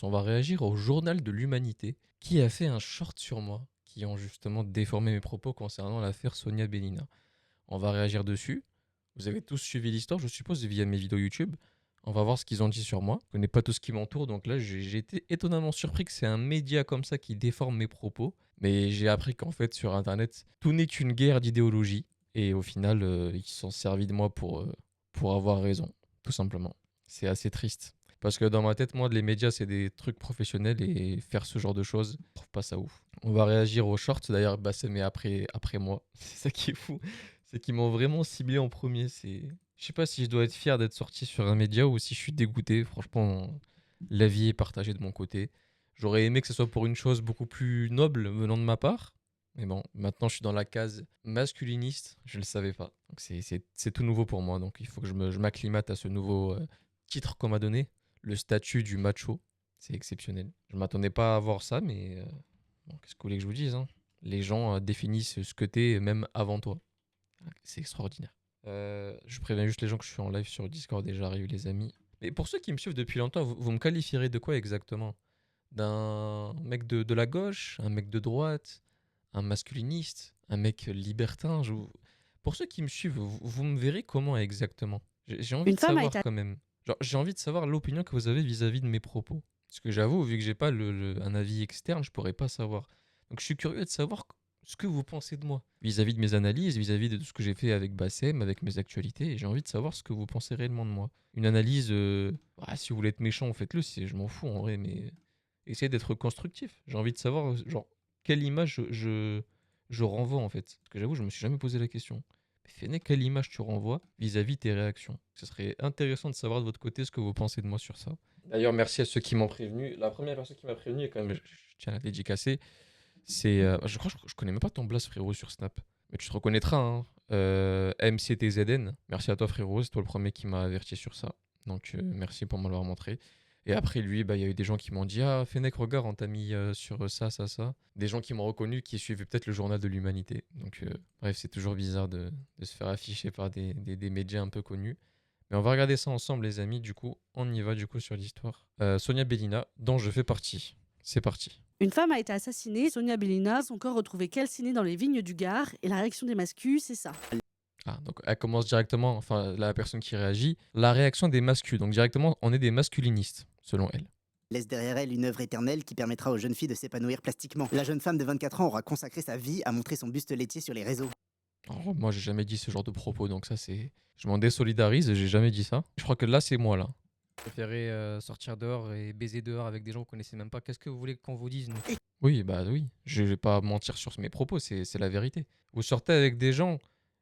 On va réagir au Journal de l'Humanité qui a fait un short sur moi, qui ont justement déformé mes propos concernant l'affaire Sonia Bellina. On va réagir dessus. Vous avez tous suivi l'histoire, je suppose, via mes vidéos YouTube. On va voir ce qu'ils ont dit sur moi. Je connais pas tout ce qui m'entoure, donc là j'ai été étonnamment surpris que c'est un média comme ça qui déforme mes propos. Mais j'ai appris qu'en fait sur Internet, tout n'est qu'une guerre d'idéologie. Et au final, ils se sont servis de moi pour avoir raison, tout simplement. C'est assez triste. Parce que dans ma tête, moi, les médias, c'est des trucs professionnels et faire ce genre de choses, je trouve pas ça ouf. On va réagir aux shorts. D'ailleurs, Bassem est après moi. C'est ça qui est fou. C'est qu'ils m'ont vraiment ciblé en premier. Je sais pas si je dois être fier d'être sorti sur un média ou si je suis dégoûté. Franchement, l'avis est partagé de mon côté. J'aurais aimé que ce soit pour une chose beaucoup plus noble venant de ma part. Mais bon, maintenant je suis dans la case masculiniste. Je le savais pas. Donc c'est tout nouveau pour moi. Donc il faut que je m'acclimate à ce nouveau titre qu'on m'a donné. Le statut du macho. C'est exceptionnel. Je m'attendais pas à voir ça, mais bon, qu'est-ce que vous voulez que je vous dise, hein. Les gens définissent ce que t'es même avant toi. C'est extraordinaire. Je préviens juste les gens que je suis en live sur Discord et j'arrive, les amis. Mais pour ceux qui me suivent depuis longtemps, vous me qualifierez de quoi exactement? D'un mec de la gauche, un mec de droite, un masculiniste, un mec libertin? Pour ceux qui me suivent, vous me verrez comment exactement? J'ai envie Une de femme a savoir été quand même. Genre, j'ai envie de savoir l'opinion que vous avez vis-à-vis de mes propos. Parce que j'avoue, vu que j'ai pas un avis externe, je pourrais pas savoir. Donc je suis curieux de savoir ce que vous pensez de moi, vis-à-vis de mes analyses, vis-à-vis de tout ce que j'ai fait avec Bassem, avec mes actualités, et j'ai envie de savoir ce que vous pensez réellement de moi. Une analyse, si vous voulez être méchant, faites-le, je m'en fous en vrai, mais essayez d'être constructif. J'ai envie de savoir, genre, quelle image je renvoie en fait. Parce que j'avoue, je me suis jamais posé la question. Mais Fennec, quelle image tu renvoies vis-à-vis de tes réactions? Ce serait intéressant de savoir de votre côté ce que vous pensez de moi sur ça. D'ailleurs, merci à ceux qui m'ont prévenu. La première personne qui m'a prévenu, et quand même, je tiens à la dédicacer, c'est. Je crois que je connais même pas ton blast, frérot, sur Snap. Mais tu te reconnaîtras, hein. MCTZN. Merci à toi, frérot. C'est toi le premier qui m'a averti sur ça. Donc, merci pour me l'avoir montré. Et après lui, bah, il y a eu des gens qui m'ont dit: Ah, Fennec, regarde, on t'a mis sur ça, ça, ça. Des gens qui m'ont reconnu, qui suivaient peut-être le journal de l'humanité. Donc, bref, c'est toujours bizarre de se faire afficher par des médias un peu connus. Mais on va regarder ça ensemble, les amis. Du coup, on y va du coup sur l'histoire. Sonia Bellina, dont je fais partie. C'est parti. Une femme a été assassinée, Sonia Bellina, son corps retrouvé calciné dans les vignes du Gard, et la réaction des mascus, c'est ça. Ah, donc elle commence directement, enfin la personne qui réagit, la réaction des masculins. Donc directement, on est des masculinistes, selon elle. Laisse derrière elle une œuvre éternelle qui permettra aux jeunes filles de s'épanouir plastiquement. La jeune femme de 24 ans aura consacré sa vie à montrer son buste laitier sur les réseaux. Alors, moi, j'ai jamais dit ce genre de propos, donc ça, c'est. Je m'en désolidarise, j'ai jamais dit ça. Je crois que là, c'est moi, là. Vous préférez sortir dehors et baiser dehors avec des gens que vous connaissez même pas. Qu'est-ce que vous voulez qu'on vous dise, nous? Oui, bah oui. Je vais pas mentir sur mes propos, c'est la vérité. Vous sortez avec des gens,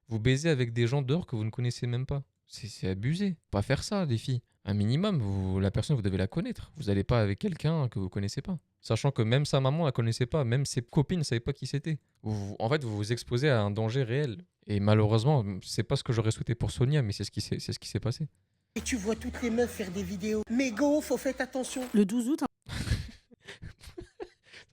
vous baisez avec des gens dehors que vous ne connaissez même pas. C'est abusé. Pas faire ça, les filles. Un minimum, la personne, vous devez la connaître. Vous n'allez pas avec quelqu'un que vous connaissez pas. Sachant que même sa maman la connaissait pas, même ses copines ne savaient pas qui c'était. En fait, vous vous exposez à un danger réel. Et malheureusement, c'est pas ce que j'aurais souhaité pour Sonia, mais c'est ce qui s'est passé. Et tu vois toutes les meufs faire des vidéos. Mais go, faut faire attention. Le 12 août,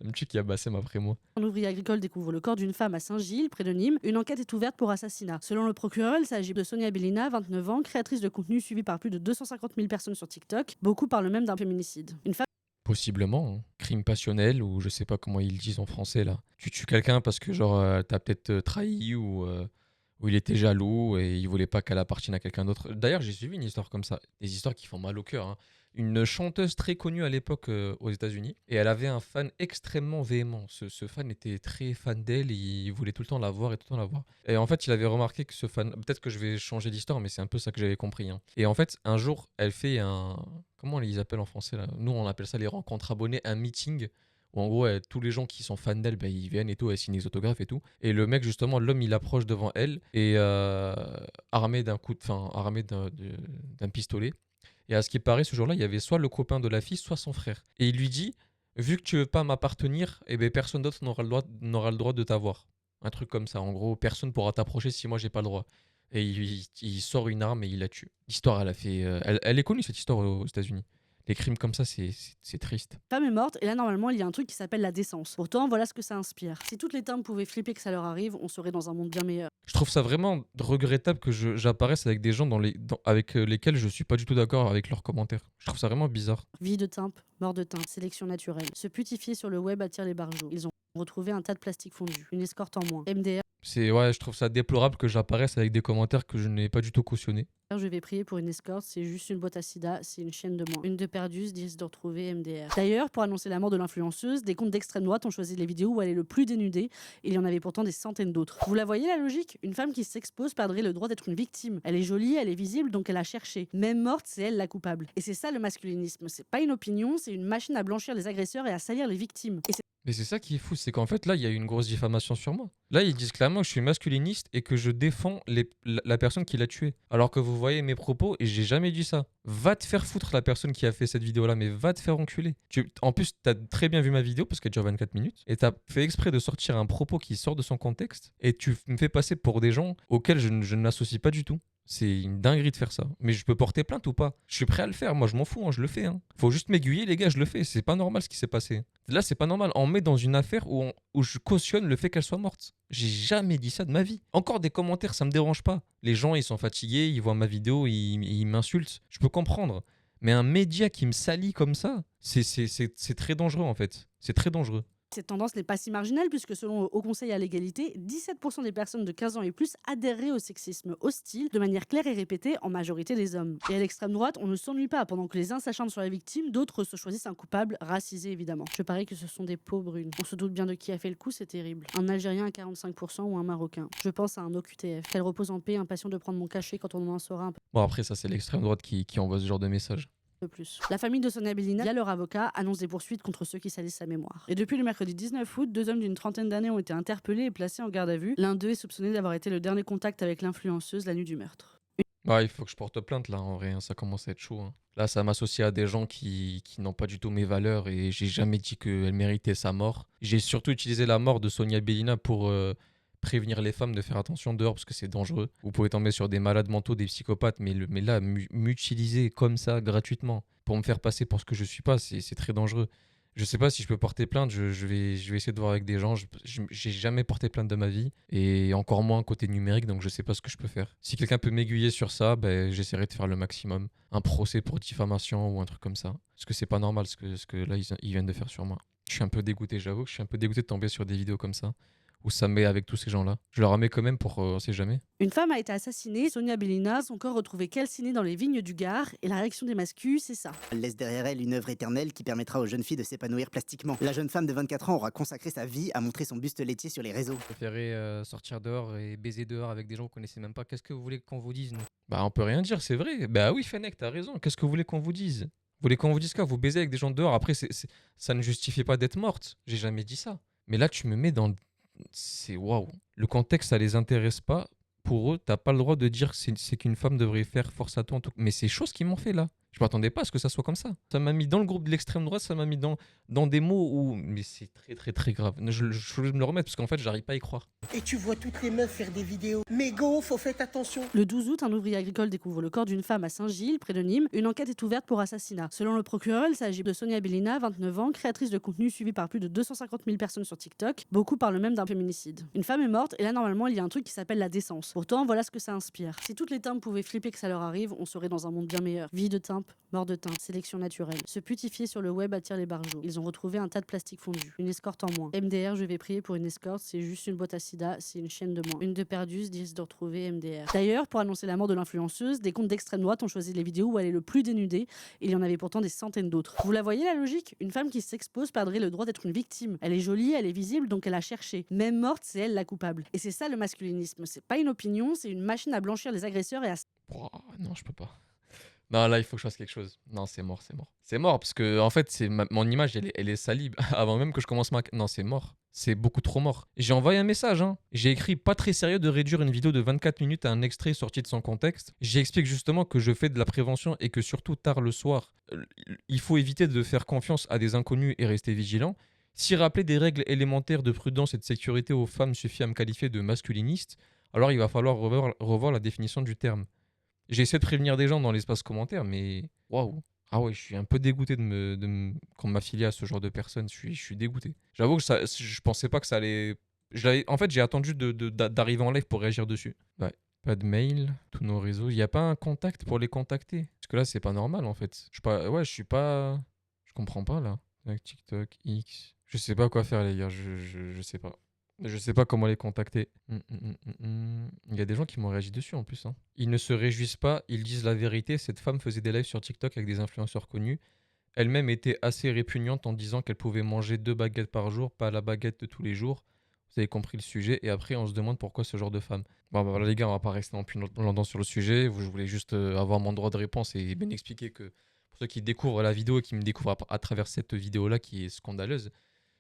Ça me tue qui a Bassem après moi. un ouvrier agricole découvre le corps d'une femme à Saint-Gilles, près de Nîmes. Une enquête est ouverte pour assassinat. Selon le procureur, il s'agit de Sonia Bellina, 29 ans, créatrice de contenu suivie par plus de 250 000 personnes sur TikTok. Beaucoup parlent même d'un féminicide. Une femme Possiblement, hein. Crime passionnel, ou je sais pas comment ils le disent en français là. Tu tues quelqu'un parce que genre t'as peut-être trahi ou il était jaloux et il voulait pas qu'elle appartienne à quelqu'un d'autre. D'ailleurs, j'ai suivi une histoire comme ça, des histoires qui font mal au cœur, hein. Une chanteuse très connue à l'époque aux États-Unis et elle avait un fan extrêmement véhément. Ce fan était très fan d'elle, il voulait tout le temps la voir et tout le temps la voir. Et en fait, il avait remarqué que ce fan, peut-être que je vais changer d'histoire, mais c'est un peu ça que j'avais compris, hein. Et en fait, un jour, elle fait comment ils appellent en français là? Nous, on appelle ça les rencontres abonnées, un meeting où en gros, tous les gens qui sont fans d'elle, bah, ils viennent et tout, elle signe les autographes et tout. Et le mec, justement, l'homme, il approche devant elle et armé d'un pistolet. Et à ce qui paraît, ce jour-là, il y avait soit le copain de la fille, soit son frère. Et il lui dit, vu que tu veux pas m'appartenir, eh ben, personne d'autre n'aura le droit de t'avoir. Un truc comme ça. En gros, personne pourra t'approcher si moi j'ai pas le droit. Et il sort une arme et il la tue. L'histoire, elle a fait. Elle est connue cette histoire aux États-Unis. Les crimes comme ça, c'est triste. La femme est morte et là normalement il y a un truc qui s'appelle la décence. Pourtant voilà ce que ça inspire. Si toutes les femmes pouvaient flipper que ça leur arrive, on serait dans un monde bien meilleur. Je trouve ça vraiment regrettable que j'apparaisse avec des gens avec lesquels je suis pas du tout d'accord avec leurs commentaires. Je trouve ça vraiment bizarre. Vie de timpe, mort de timpe, sélection naturelle. Se putifier sur le web attire les barjots. Ils ont retrouvé un tas de plastique fondu, une escorte en moins. MDR, Ouais, je trouve ça déplorable que j'apparaisse avec des commentaires que je n'ai pas du tout cautionnés. je vais prier pour une escorte, c'est juste une boîte à sida, c'est une chaîne de moins. Une de perdue disent de retrouver MDR. D'ailleurs, pour annoncer la mort de l'influenceuse, des comptes d'extrême droite ont choisi les vidéos où elle est le plus dénudée. Il y en avait pourtant des centaines d'autres. Vous la voyez la logique? Une femme qui s'expose perdrait le droit d'être une victime. Elle est jolie, elle est visible, donc elle a cherché. Même morte, c'est elle la coupable. Et c'est ça le masculinisme. C'est pas une opinion, c'est une machine à blanchir les agresseurs et à salir les victimes. Et Mais c'est ça qui est fou, c'est qu'en fait là, il y a eu une grosse diffamation sur moi. Là, ils disent clairement que je suis masculiniste et que je défends la personne qui l'a tué. Alors que vous voyez mes propos et j'ai jamais dit ça. Va te faire foutre la personne qui a fait cette vidéo-là, mais va te faire enculer. En plus, t'as très bien vu ma vidéo parce qu'elle dure 24 minutes et t'as fait exprès de sortir un propos qui sort de son contexte et tu me fais passer pour des gens auxquels je ne m'associe pas du tout. C'est une dinguerie de faire ça. Mais je peux porter plainte ou pas? Je suis prêt à le faire. Moi, je m'en fous. Je le fais. Faut juste m'aiguiller, les gars. Je le fais. C'est pas normal ce qui s'est passé. Là, c'est pas normal. On me met dans une affaire où je cautionne le fait qu'elle soit morte. J'ai jamais dit ça de ma vie. Encore des commentaires, ça me dérange pas. Les gens, ils sont fatigués. Ils voient ma vidéo. Ils m'insultent. Je peux comprendre. Mais un média qui me salit comme ça, c'est très dangereux en fait. C'est très dangereux. cette tendance n'est pas si marginale puisque selon le Haut Conseil à l'égalité, 17% des personnes de 15 ans et plus adhéreraient au sexisme hostile de manière claire et répétée, en majorité des hommes. Et à l'extrême droite, on ne s'ennuie pas. Pendant que les uns s'acharnent sur la victime, d'autres se choisissent un coupable, racisé évidemment. Je parie que ce sont des peaux brunes. On se doute bien de qui a fait le coup, c'est terrible. Un Algérien à 45% ou un Marocain. Je pense à un OQTF. Qu'elle repose en paix, impatient de prendre mon cachet quand on en saura un Bon, après, ça, c'est l'extrême droite qui envoie ce genre de message. peu plus. La famille de Sonia Belina, via leur avocat, annonce des poursuites contre ceux qui salissent sa mémoire. Et depuis le mercredi 19 août, 2 hommes d'une trentaine d'années ont été interpellés et placés en garde à vue. L'un d'eux est soupçonné d'avoir été le dernier contact avec l'influenceuse la nuit du meurtre. Ouais, il faut que je porte plainte là, en vrai, ça commence à être chaud. Là, ça m'associe à des gens qui n'ont pas du tout mes valeurs et j'ai jamais dit qu'elle méritait sa mort. J'ai surtout utilisé la mort de Sonia Belina pour prévenir les femmes de faire attention dehors parce que c'est dangereux. Vous pouvez tomber sur des malades mentaux, des psychopathes, mais là, m'utiliser comme ça gratuitement pour me faire passer pour ce que je suis pas, c'est très dangereux. Je sais pas si je peux porter plainte, je vais essayer de voir avec des gens. J'ai jamais porté plainte de ma vie et encore moins côté numérique, donc je sais pas ce que je peux faire. Si quelqu'un peut m'aiguiller sur ça, ben, j'essaierai de faire le maximum. Un procès pour diffamation ou un truc comme ça. Parce que c'est pas normal ce que là ils viennent de faire sur moi. Je suis un peu dégoûté, j'avoue que je suis un peu dégoûté de tomber sur des vidéos comme ça où ça me met avec tous ces gens-là. Je leur remets quand même pour on sait jamais. Une femme a été assassinée, Sonia Belina, son corps retrouvé calciné dans les vignes du Gard, et la réaction des mascus, c'est ça. Elle laisse derrière elle une œuvre éternelle qui permettra aux jeunes filles de s'épanouir plastiquement. La jeune femme de 24 ans aura consacré sa vie à montrer son buste laitier sur les réseaux. Vous préférez sortir dehors et baiser dehors avec des gens que vous connaissez même pas. Qu'est-ce que vous voulez qu'on vous dise, nous? Bah, on peut rien dire, c'est vrai. Bah oui, Fennec, t'as raison. Qu'est-ce que vous voulez qu'on vous dise? Vous voulez qu'on vous dise quoi? Vous baisez avec des gens dehors. Après, ça ne justifie pas d'être morte. J'ai jamais dit ça. Mais là, tu me mets dans... C'est waouh. Le contexte, ça les intéresse pas. Pour eux, t'as pas le droit de dire que c'est qu'une femme devrait faire force à toi. Mais c'est choses qu'ils m'ont fait là. Je m'attendais pas à ce que ça soit comme ça. Ça m'a mis dans le groupe de l'extrême droite, ça m'a mis dans des mots où... Mais c'est très très très grave. Je me le remette parce qu'en fait, j'arrive pas à y croire. Et tu vois toutes les meufs faire des vidéos. Mais go, faut faire attention. Le 12 août, un ouvrier agricole découvre le corps d'une femme à Saint-Gilles, près de Nîmes. Une enquête est ouverte pour assassinat. Selon le procureur, il s'agit de Sonia Belina, 29 ans, créatrice de contenu suivie par plus de 250 000 personnes sur TikTok. Beaucoup parlent même d'un féminicide. Une femme est morte et là, normalement, il y a un truc qui s'appelle la décence. Pourtant, voilà ce que ça inspire. Si toutes les timpes pouvaient flipper que ça leur arrive, on serait dans un monde bien meilleur. Vie de timpe, mort de timpe, sélection naturelle. Se putifier sur le web attire les barjots. Ils ont retrouvé un tas de plastique fondu. Une escorte en moins. MDR, je vais prier pour une escorte, c'est juste une boîte à sida, c'est une chaîne de moins. Une de perdue disent de retrouver MDR. D'ailleurs, pour annoncer la mort de l'influenceuse, des comptes d'extrême droite ont choisi les vidéos où elle est le plus dénudée. Il y en avait pourtant des centaines d'autres. Vous la voyez la logique? Une femme qui s'expose perdrait le droit d'être une victime. Elle est jolie, elle est visible, donc elle a cherché. Même morte, c'est elle la coupable. Et c'est ça le masculinisme. C'est pas une opinion, c'est une machine à blanchir les agresseurs et à... Oh, non, je peux pas. Non, là, il faut que je fasse quelque chose. Non, c'est mort, c'est mort. C'est mort, parce que, en fait, mon image, elle est salie. Avant même que je commence ma... Non, c'est mort. C'est beaucoup trop mort. J'ai envoyé un message, hein. J'ai écrit pas très sérieux de réduire une vidéo de 24 minutes à un extrait sorti de son contexte. J'explique justement que je fais de la prévention et que surtout tard le soir, il faut éviter de faire confiance à des inconnus et rester vigilant. Si rappeler des règles élémentaires de prudence et de sécurité aux femmes suffit à me qualifier de masculiniste, alors il va falloir revoir la définition du terme. J'ai essayé de prévenir des gens dans l'espace commentaire, mais waouh, Ah ouais, je suis un peu dégoûté qu'on m'affilie à ce genre de personnes. Je suis dégoûté. J'avoue que je pensais pas que ça allait. En fait, j'ai attendu d'arriver en live pour réagir dessus. Ouais. Pas de mail, tous nos réseaux. Il n'y a pas un contact pour les contacter. Parce que là, c'est pas normal en fait. Je suis pas. Ouais, je suis pas. Je comprends pas là. Avec TikTok, X. Je sais pas quoi faire, les gars. Je sais pas. Je sais pas comment les contacter. Il y a des gens qui m'ont réagi dessus en plus, hein. Ils ne se réjouissent pas, ils disent la vérité. Cette femme faisait des lives sur TikTok avec des influenceurs connus. Elle-même était assez répugnante en disant qu'elle pouvait manger 2 baguettes par jour, pas la baguette de tous les jours. Vous avez compris le sujet. Et après, on se demande pourquoi ce genre de femme. Bon, bah voilà, les gars, on va pas rester non plus longtemps sur le sujet. Je voulais juste avoir mon droit de réponse et bien expliquer que pour ceux qui découvrent la vidéo et qui me découvrent à travers cette vidéo-là qui est scandaleuse,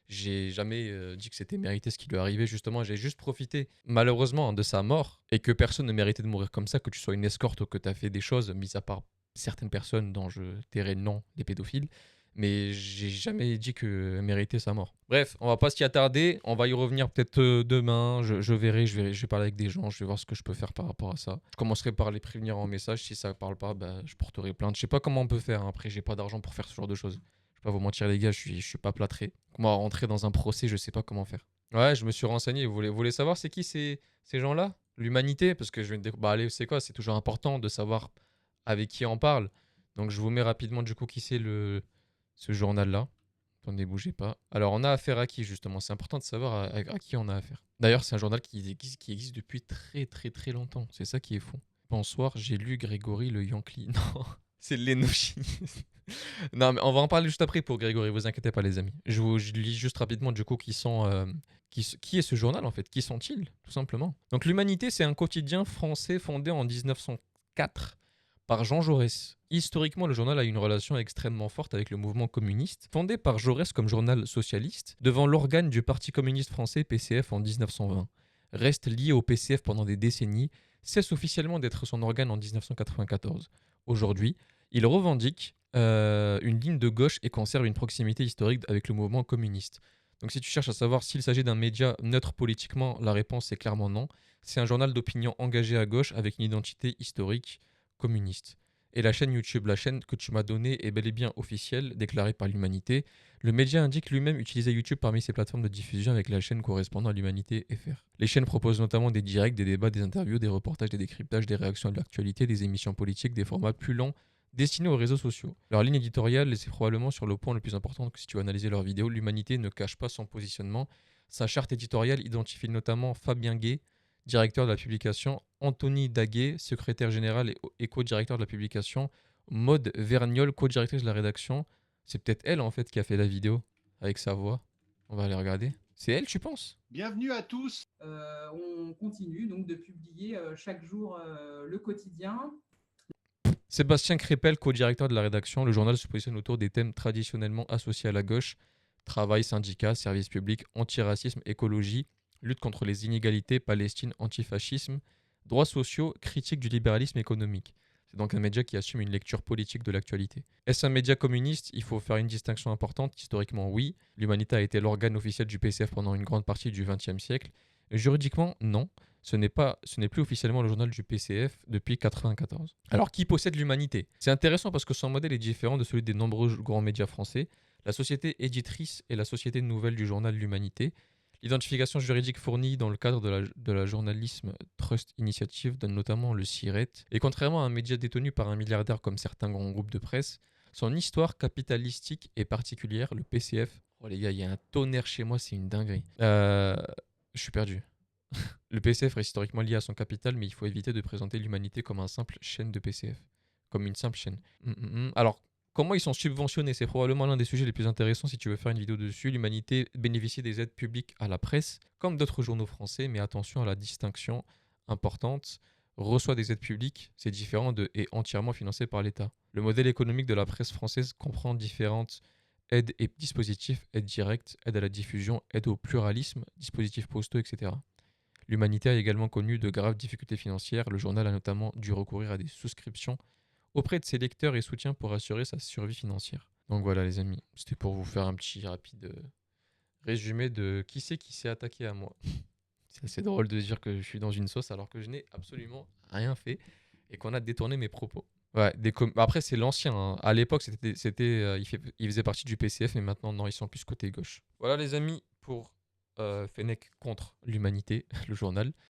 j'ai jamais dit que c'était mérité ce qui lui est arrivé. Justement, j'ai juste profité, malheureusement, hein, de sa mort et que personne ne méritait de mourir comme ça, que tu sois une escorte ou que tu as fait des choses, mis à part certaines personnes dont je tairai le nom, les pédophiles. Mais j'ai jamais dit que méritait sa mort. Bref, on va pas s'y attarder. On va y revenir peut-être demain. Je verrai, je vais parler avec des gens. Je vais voir ce que je peux faire par rapport à ça. Je commencerai par les prévenir en message. Si ça parle pas, bah, je porterai plainte. Je sais pas comment on peut faire, hein. Après, j'ai pas d'argent pour faire ce genre de choses. Je vais pas vous mentir, les gars, je suis pas plâtré. Comment rentrer dans un procès, je sais pas comment faire. Ouais, je me suis renseigné. Vous voulez savoir c'est qui ces gens-là? L'humanité? Parce que je viens de bah, allez, c'est quoi? C'est toujours important de savoir avec qui on parle. Donc, je vous mets rapidement du coup qui c'est ce journal-là. Attendez, bougez pas. Alors, on a affaire à qui, justement? C'est important de savoir à qui on a affaire. D'ailleurs, c'est un journal qui existe depuis très, très, très longtemps. C'est ça qui est fou. Bonsoir, j'ai lu Grégory le Yankee. Non, c'est l'Enochie. Non, mais on va en parler juste après pour Grégory, vous inquiétez pas, les amis. Je lis juste rapidement, du coup, qui est ce journal, en fait? Qui sont-ils, tout simplement? Donc, l'Humanité, c'est un quotidien français fondé en 1904 par Jean Jaurès. Historiquement, le journal a une relation extrêmement forte avec le mouvement communiste. Fondé par Jaurès comme journal socialiste, devant l'organe du Parti communiste français PCF en 1920. Reste lié au PCF pendant des décennies, cesse officiellement d'être son organe en 1994. Aujourd'hui, il revendique une ligne de gauche et conserve une proximité historique avec le mouvement communiste. Donc si tu cherches à savoir s'il s'agit d'un média neutre politiquement, la réponse est clairement non. C'est un journal d'opinion engagé à gauche avec une identité historique communiste. Et la chaîne YouTube, la chaîne que tu m'as donnée, est bel et bien officielle, déclarée par l'Humanité. Le média indique lui-même utiliser YouTube parmi ses plateformes de diffusion avec la chaîne correspondant à l'Humanité FR. Les chaînes proposent notamment des directs, des débats, des interviews, des reportages, des décryptages, des réactions à l'actualité, des émissions politiques, des formats plus longs destinés aux réseaux sociaux. Leur ligne éditoriale, c'est probablement sur le point le plus important que si tu veux analyser leurs vidéos, l'Humanité ne cache pas son positionnement. Sa charte éditoriale identifie notamment Fabien Gay, directeur de la publication, Anthony Daguet, secrétaire général et co-directeur de la publication, Maude Vergnol, co-directrice de la rédaction. C'est peut-être elle en fait qui a fait la vidéo avec sa voix. On va aller regarder. C'est elle, tu penses? Bienvenue à tous. On continue donc de publier chaque jour le quotidien. Sébastien Crépel, co-directeur de la rédaction, le journal se positionne autour des thèmes traditionnellement associés à la gauche: travail, syndicats, services publics, antiracisme, écologie, lutte contre les inégalités, Palestine, antifascisme, droits sociaux, critique du libéralisme économique. C'est donc un média qui assume une lecture politique de l'actualité. Est-ce un média communiste? Il faut faire une distinction importante. Historiquement, oui. L'Humanité a été l'organe officiel du PCF pendant une grande partie du XXe siècle. Juridiquement, non. Ce n'est plus officiellement le journal du PCF depuis 1994. Alors, qui possède l'Humanité? C'est intéressant parce que son modèle est différent de celui des nombreux grands médias français. La société éditrice est la société nouvelle du journal L'Humanité. L'identification juridique fournie dans le cadre de la Journalisme Trust Initiative donne notamment le SIRET. Et contrairement à un média détenu par un milliardaire comme certains grands groupes de presse, son histoire capitalistique est particulière, le PCF. Oh les gars, il y a un tonnerre chez moi, c'est une dinguerie. Je suis perdu. Le PCF est historiquement lié à son capital, mais il faut éviter de présenter l'Humanité comme une simple chaîne de PCF. Comme une simple chaîne. Alors, comment ils sont subventionnés? C'est probablement l'un des sujets les plus intéressants si tu veux faire une vidéo dessus. L'Humanité bénéficie des aides publiques à la presse, comme d'autres journaux français, mais attention à la distinction importante. Reçoit des aides publiques, c'est différent de et entièrement financé par l'État. Le modèle économique de la presse française comprend différentes aides et dispositifs: aide directe, aide à la diffusion, aide au pluralisme, dispositifs postaux, etc. L'Humanité a également connu de graves difficultés financières. Le journal a notamment dû recourir à des souscriptions auprès de ses lecteurs et soutiens pour assurer sa survie financière. Donc voilà les amis, c'était pour vous faire un petit rapide résumé de qui c'est qui s'est attaqué à moi. C'est assez drôle de dire que je suis dans une sauce alors que je n'ai absolument rien fait et qu'on a détourné mes propos. Ouais, après, c'est l'ancien, hein. À l'époque, il faisait partie du PCF, mais maintenant, non, ils sont plus côté gauche. Voilà, les amis, pour Fennec contre l'humanité, le journal.